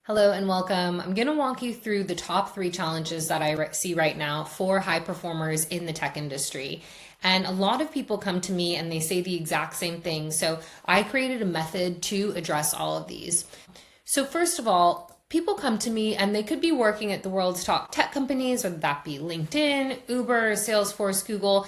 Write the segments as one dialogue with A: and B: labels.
A: Hello and welcome. I'm going to walk you through the top 3 challenges that I see right now for high performers in the tech industry. And a lot of people come to me and they say the exact same thing. So I created a method to address all of these. So first of all, people come to me and they could be working at the world's top tech companies, whether that be LinkedIn, Uber, Salesforce, Google.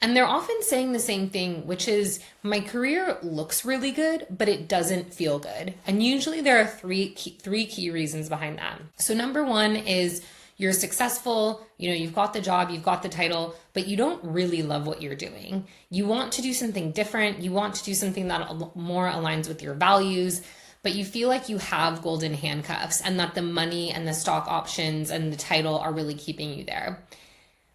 A: And they're often saying the same thing, which is my career looks really good, but it doesn't feel good. And usually there are three key reasons behind that. So number one is you're successful, you've got the job, you've got the title, but you don't really love what you're doing. You want to do something different. You want to do something that more aligns with your values, but you feel like you have golden handcuffs and that the money and the stock options and the title are really keeping you there.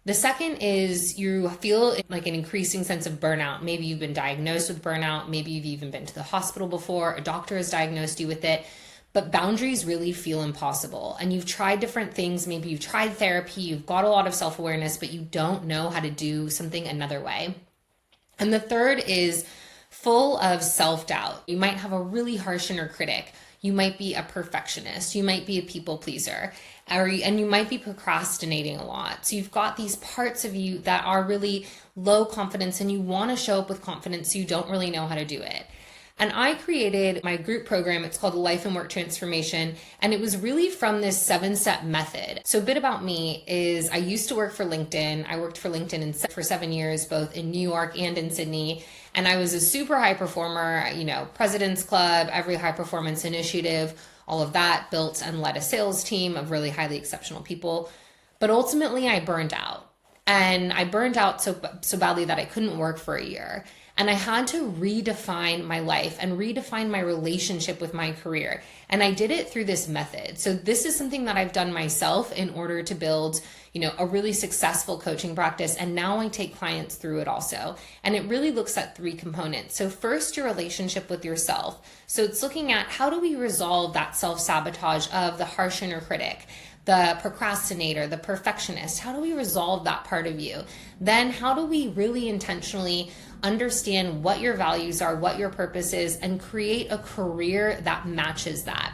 A: The second is you feel like an increasing sense of burnout. Maybe you've been diagnosed with burnout. Maybe you've even been to the hospital before. A doctor has diagnosed you with it. But boundaries really feel impossible. And you've tried different things. Maybe you've tried therapy. You've got a lot of self-awareness, but you don't know how to do something another way. And the third is full of self-doubt. You might have a really harsh inner critic. You might be a perfectionist. You might be a people pleaser. And you might be procrastinating a lot. So you've got these parts of you that are really low confidence and you want to show up with confidence. So you don't really know how to do it. And I created my group program. It's called Life and Work Transformation. And it was really from this 7-step method. So a bit about me is I used to work for LinkedIn. I worked for LinkedIn for 7 years, both in New York and in Sydney. And I was a super high performer, President's Club, every high performance initiative, all of that, built and led a sales team of really highly exceptional people. But ultimately I burned out. And I burned out so badly that I couldn't work for a year. And I had to redefine my life and redefine my relationship with my career. And I did it through this method. So this is something that I've done myself in order to build, a really successful coaching practice. And now I take clients through it also. And it really looks at 3 components. So first, your relationship with yourself. So it's looking at how do we resolve that self-sabotage of the harsh inner critic, the procrastinator, the perfectionist. How do we resolve that part of you? Then how do we really intentionally understand what your values are, what your purpose is, and create a career that matches that?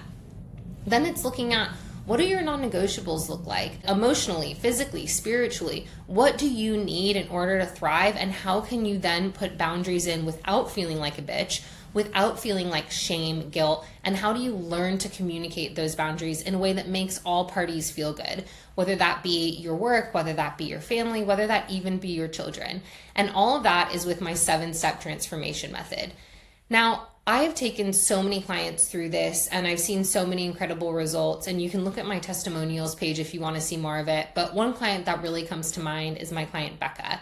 A: Then it's looking at what do your non-negotiables look like emotionally, physically, spiritually? What do you need in order to thrive? And how can you then put boundaries in without feeling like a bitch, without feeling like shame, guilt? And how do you learn to communicate those boundaries in a way that makes all parties feel good? Whether that be your work, whether that be your family, whether that even be your children. And all of that is with my 7-step transformation method. Now, I have taken so many clients through this and I've seen so many incredible results, and you can look at my testimonials page if you want to see more of it. But one client that really comes to mind is my client, Becca.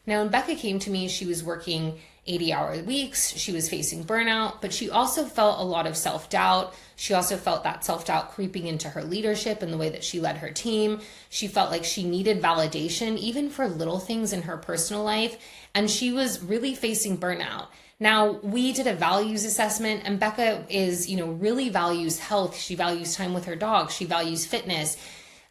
A: Now, when Becca came to me, she was working 80-hour weeks. She was facing burnout, but she also felt a lot of self-doubt. She also felt that self-doubt creeping into her leadership and the way that she led her team. She felt like she needed validation, even for little things in her personal life. And she was really facing burnout. Now, we did a values assessment, and Becca really values health. She values time with her dog. She values fitness.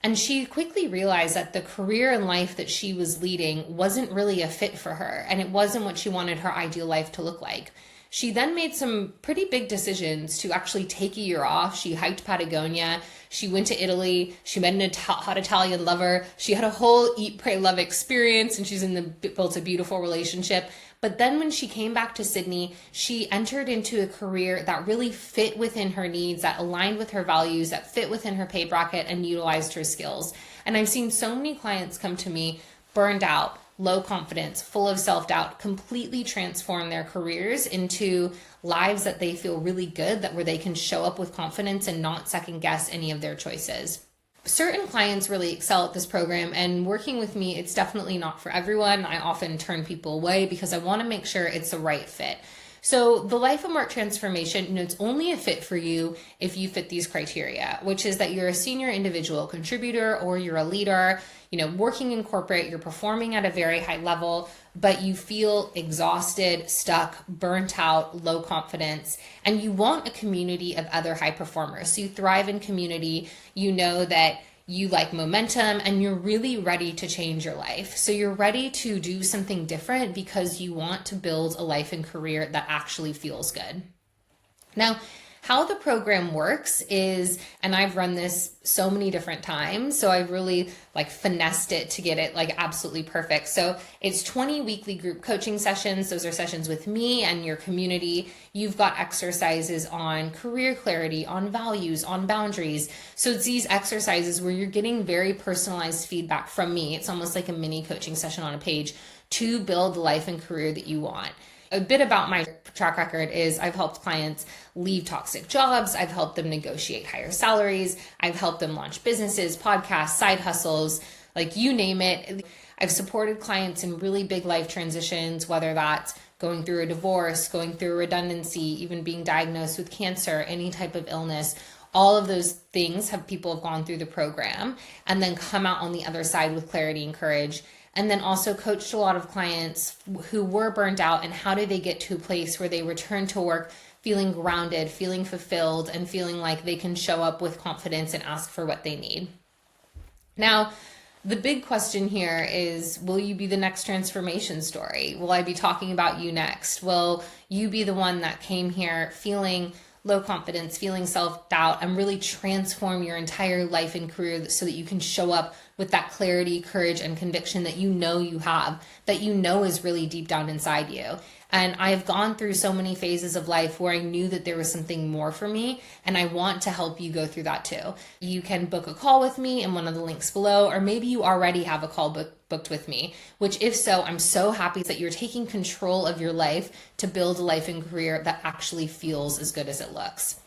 A: And she quickly realized that the career and life that she was leading wasn't really a fit for her, and it wasn't what she wanted her ideal life to look like. She then made some pretty big decisions to actually take a year off. She hiked Patagonia. She went to Italy. She met an hot Italian lover. She had a whole eat, pray, love experience, and she's built a beautiful relationship. But then when she came back to Sydney, she entered into a career that really fit within her needs, that aligned with her values, that fit within her pay bracket and utilized her skills. And I've seen so many clients come to me burned out, low confidence, full of self-doubt, completely transform their careers into lives that they feel really good, where they can show up with confidence and not second guess any of their choices. Certain clients really excel at this program, and working with me, it's definitely not for everyone. I often turn people away because I want to make sure it's the right fit. So the life and work transformation, it's only a fit for you if you fit these criteria, which is that you're a senior individual contributor or you're a leader, working in corporate, you're performing at a very high level, but you feel exhausted, stuck, burnt out, low confidence, and you want a community of other high performers. So you thrive in community, you know that you like momentum, and you're really ready to change your life. So you're ready to do something different because you want to build a life and career that actually feels good. Now, how the program works is, and I've run this so many different times, so I've really like finessed it to get it like absolutely perfect. So it's 20 weekly group coaching sessions. Those are sessions with me and your community. You've got exercises on career clarity, on values, on boundaries. So it's these exercises where you're getting very personalized feedback from me. It's almost like a mini coaching session on a page to build the life and career that you want. A bit about my track record is I've helped clients leave toxic jobs. I've helped them negotiate higher salaries. I've helped them launch businesses, podcasts, side hustles, like you name it. I've supported clients in really big life transitions, whether that's going through a divorce, going through a redundancy, even being diagnosed with cancer, any type of illness. All of those things people have gone through the program and then come out on the other side with clarity and courage. And then also coached a lot of clients who were burnt out, and how did they get to a place where they return to work feeling grounded, feeling fulfilled, and feeling like they can show up with confidence and ask for what they need. Now, the big question here is, will you be the next transformation story? Will I be talking about you next? Will you be the one that came here feeling low confidence, feeling self-doubt, and really transform your entire life and career so that you can show up with that clarity, courage, and conviction that you know you have, that you know is really deep down inside you? And I've gone through so many phases of life where I knew that there was something more for me, and I want to help you go through that too. You can book a call with me in one of the links below, or maybe you already have a call booked with me, which if so, I'm so happy that you're taking control of your life to build a life and career that actually feels as good as it looks.